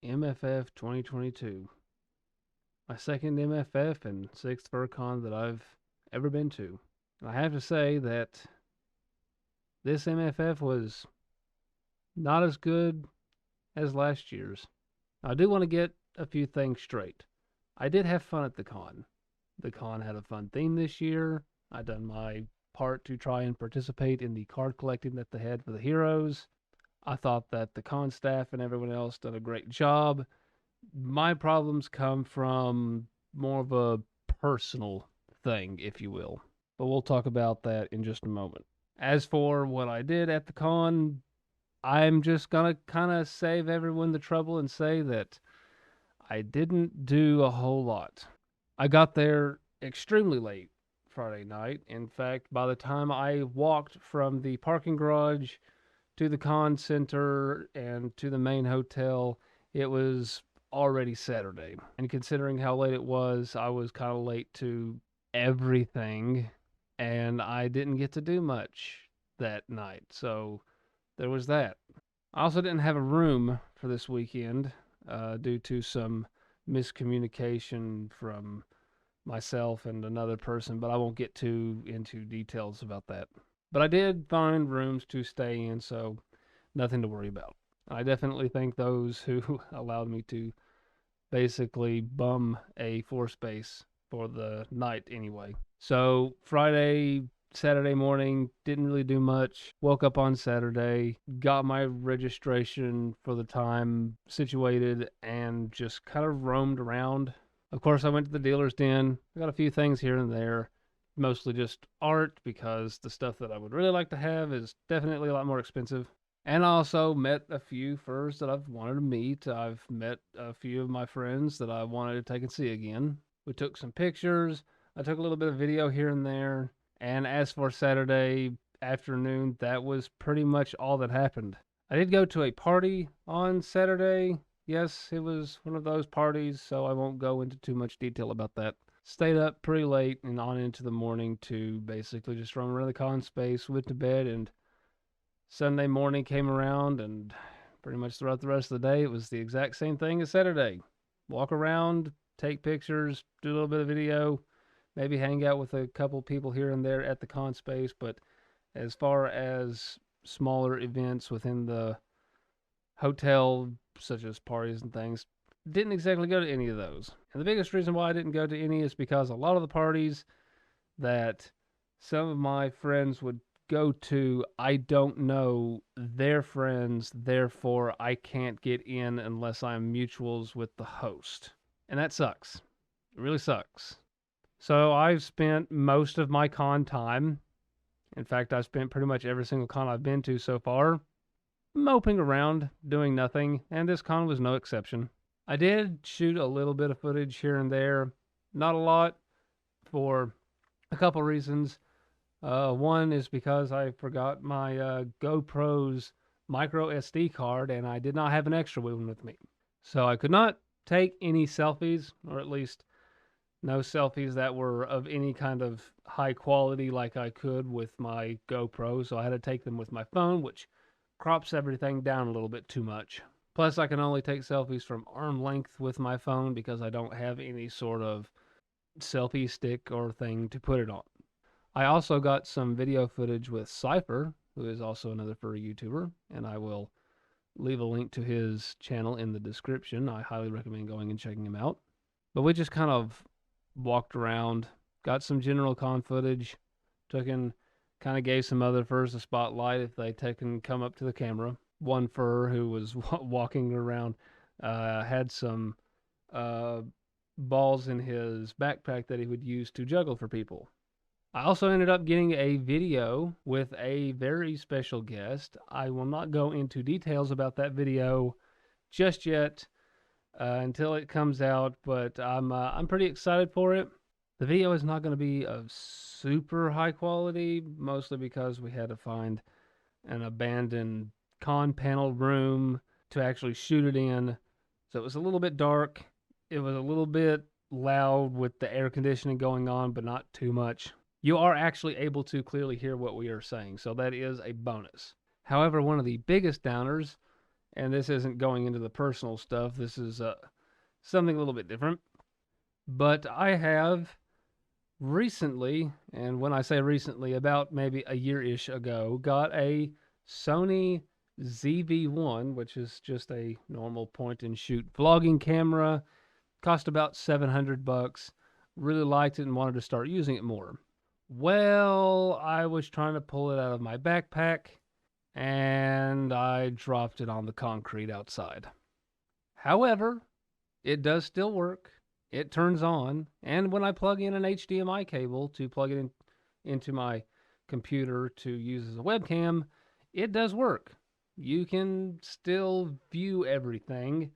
MFF 2022. My second MFF and sixth FurCon that I've ever been to. And I have to say that this MFF was not as good as last year's. I do want to get a few things straight. I did have fun at the con. The con had a fun theme this year. I done my part to try and participate in the card collecting that they had for the heroes. I thought that the con staff and everyone else did a great job. My problems come from more of a personal thing, if you will. But we'll talk about that in just a moment. As for what I did at the con, I'm just going to kind of save everyone the trouble and say that I didn't do a whole lot. I got there extremely late Friday night. In fact, by the time I walked from the parking garage to the con center and to the main hotel, it was already Saturday. And considering how late it was, I was kind of late to everything, and I didn't get to do much that night. So there was that. I also didn't have a room for this weekend due to some miscommunication from myself and another person, but I won't get too into details about that. But I did find rooms to stay in, so nothing to worry about. I definitely thank those who allowed me to basically bum a floor space for the night anyway. So Friday, Saturday morning, didn't really do much. Woke up on Saturday, got my registration for the time situated, and just kind of roamed around. Of course, I went to the dealer's den. I got a few things here and there, mostly just art because the stuff that I would really like to have is definitely a lot more expensive. And I also met a few furs that I've wanted to meet. I've met a few of my friends that I wanted to take and see again. We took some pictures. I took a little bit of video here and there. And as for Saturday afternoon, that was pretty much all that happened. I did go to a party on Saturday. Yes, it was one of those parties, so I won't go into too much detail about that. Stayed up pretty late and on into the morning to basically just roam around the con space, went to bed, and Sunday morning came around, and pretty much throughout the rest of the day, it was the exact same thing as Saturday. Walk around, take pictures, do a little bit of video, maybe hang out with a couple people here and there at the con space, but as far as smaller events within the hotel, such as parties and things, didn't exactly go to any of those. And the biggest reason why I didn't go to any is because a lot of the parties that some of my friends would go to, I don't know their friends, therefore I can't get in unless I'm mutuals with the host. And that sucks. It really sucks. So I've spent most of my con time, in fact, I've spent pretty much every single con I've been to so far, moping around, doing nothing, and this con was no exception. I did shoot a little bit of footage here and there, not a lot, for a couple reasons. One is because I forgot my GoPro's micro SD card, and I did not have an extra one with me. So I could not take any selfies, or at least no selfies that were of any kind of high quality like I could with my GoPro. So I had to take them with my phone, which crops everything down a little bit too much. Plus, I can only take selfies from arm length with my phone because I don't have any sort of selfie stick or thing to put it on. I also got some video footage with Cypher, who is also another furry YouTuber, and I will leave a link to his channel in the description. I highly recommend going and checking him out. But we just kind of walked around, got some general con footage, kind of gave some other furs a spotlight if they can come up to the camera. One fur who was walking around had some balls in his backpack that he would use to juggle for people. I also ended up getting a video with a very special guest. I will not go into details about that video just yet until it comes out, but I'm pretty excited for it. The video is not going to be of super high quality, mostly because we had to find an abandoned con panel room to actually shoot it in. So it was a little bit dark. It was a little bit loud with the air conditioning going on, but not too much. You are actually able to clearly hear what we are saying, so that is a bonus. However, one of the biggest downers, And this isn't going into the personal stuff. This is something a little bit different. But I have recently, and when I say recently, about maybe a year-ish ago, got a Sony ZV-1, which is just a normal point-and-shoot vlogging camera. Cost about $700. Really liked it and wanted to start using it more. Well, I was trying to pull it out of my backpack, and I dropped it on the concrete outside. However, it does still work. It turns on, and when I plug in an HDMI cable to plug it into my computer to use as a webcam, it does work. You can still view everything,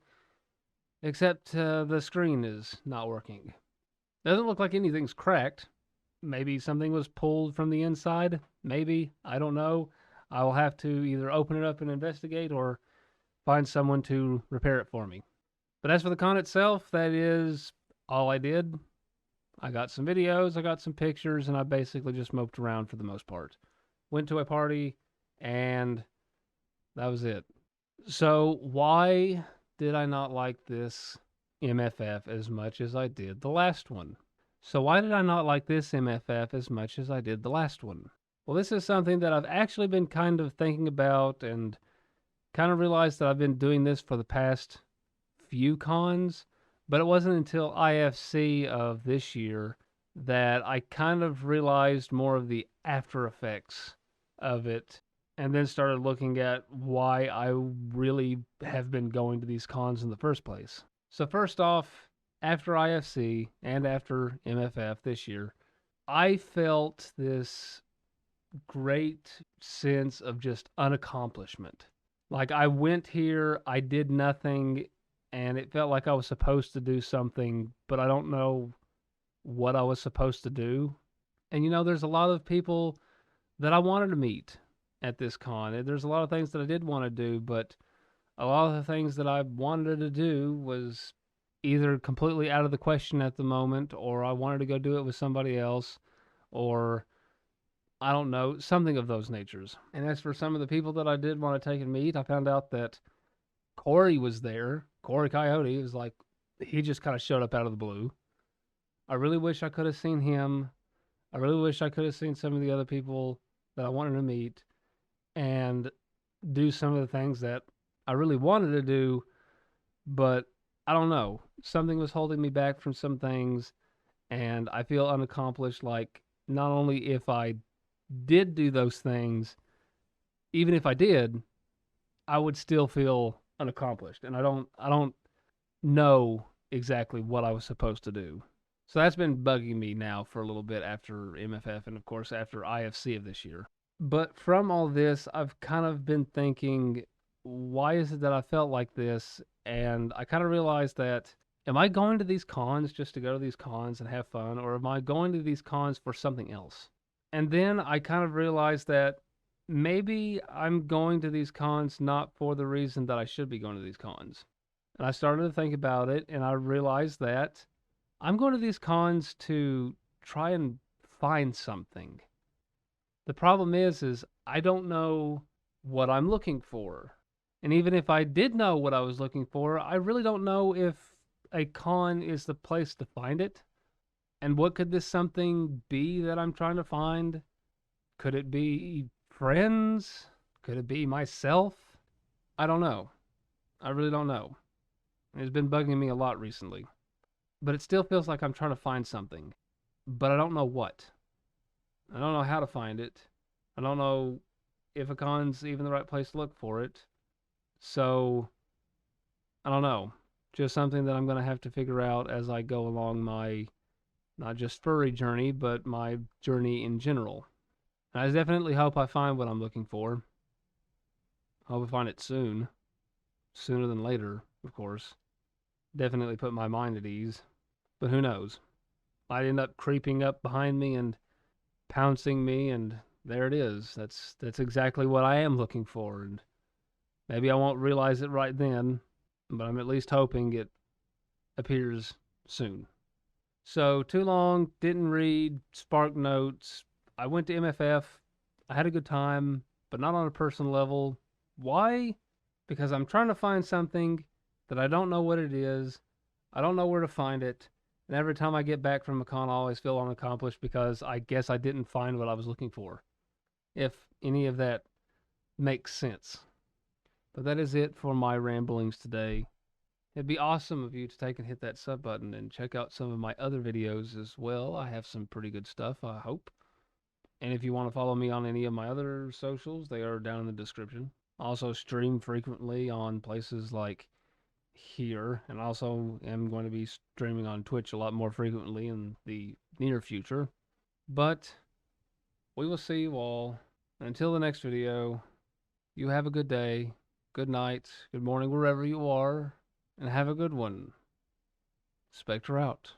except the screen is not working. Doesn't look like anything's cracked. Maybe something was pulled from the inside. Maybe. I don't know. I will have to either open it up and investigate or find someone to repair it for me. But as for the con itself, that is all I did. I got some videos, I got some pictures, and I basically just moped around for the most part. Went to a party, and that was it. So why did I not like this MFF as much as I did the last one? So why did I not like this MFF as much as I did the last one? Well, this is something that I've actually been kind of thinking about and kind of realized that I've been doing this for the past few cons, but it wasn't until IFC of this year that I kind of realized more of the after effects of it, and then started looking at why I really have been going to these cons in the first place. So first off, after IFC and after MFF this year, I felt this great sense of just unaccomplishment. Like I went here, I did nothing, and it felt like I was supposed to do something, but I don't know what I was supposed to do. And there's a lot of people that I wanted to meet at this con. There's a lot of things that I did want to do, but a lot of the things that I wanted to do was either completely out of the question at the moment, or I wanted to go do it with somebody else, or I don't know, something of those natures. And as for some of the people that I did want to take and meet, I found out that Corey was there. Corey Coyote was like, he just kind of showed up out of the blue. I really wish I could have seen him. I really wish I could have seen some of the other people that I wanted to meet and do some of the things that I really wanted to do, but I don't know. Something was holding me back from some things, and I feel unaccomplished. Like, not only if I did do those things, even if I did, I would still feel unaccomplished, and I don't know exactly what I was supposed to do. So that's been bugging me now for a little bit after MFF and of course after IFC of this year. But from all this, I've kind of been thinking, why is it that I felt like this? And I kind of realized that, am I going to these cons just to go to these cons and have fun, or am I going to these cons for something else? And then I kind of realized that maybe I'm going to these cons not for the reason that I should be going to these cons. And I started to think about it, and I realized that I'm going to these cons to try and find something. The problem is I don't know what I'm looking for. And even if I did know what I was looking for, I really don't know if a con is the place to find it. And what could this something be that I'm trying to find? Could it be friends? Could it be myself? I don't know. I really don't know. It's been bugging me a lot recently. But it still feels like I'm trying to find something. But I don't know what. I don't know how to find it. I don't know if a con's even the right place to look for it. So, I don't know. Just something that I'm going to have to figure out as I go along my, not just furry journey, but my journey in general. And I definitely hope I find what I'm looking for. I hope I find it soon. Sooner than later, of course. Definitely put my mind at ease. But who knows? Might end up creeping up behind me and pouncing me, and there it is. That's exactly what I am looking for. And maybe I won't realize it right then, but I'm at least hoping it appears soon. So, too long, didn't read, spark notes. I went to MFF. I had a good time, but not on a personal level. Why? because I'm trying to find something that I don't know what it is. I don't know where to find it. And every time I get back from a con, I always feel unaccomplished because I guess I didn't find what I was looking for. If any of that makes sense. But that is it for my ramblings today. It'd be awesome of you to take and hit that sub button and check out some of my other videos as well. I have some pretty good stuff, I hope. And if you want to follow me on any of my other socials, they are down in the description. I also stream frequently on places like here, and also am going to be streaming on Twitch a lot more frequently in the near future. But we will see you all. Until the next video, you have a good day, good night, good morning, wherever you are, and have a good one. Spectre out.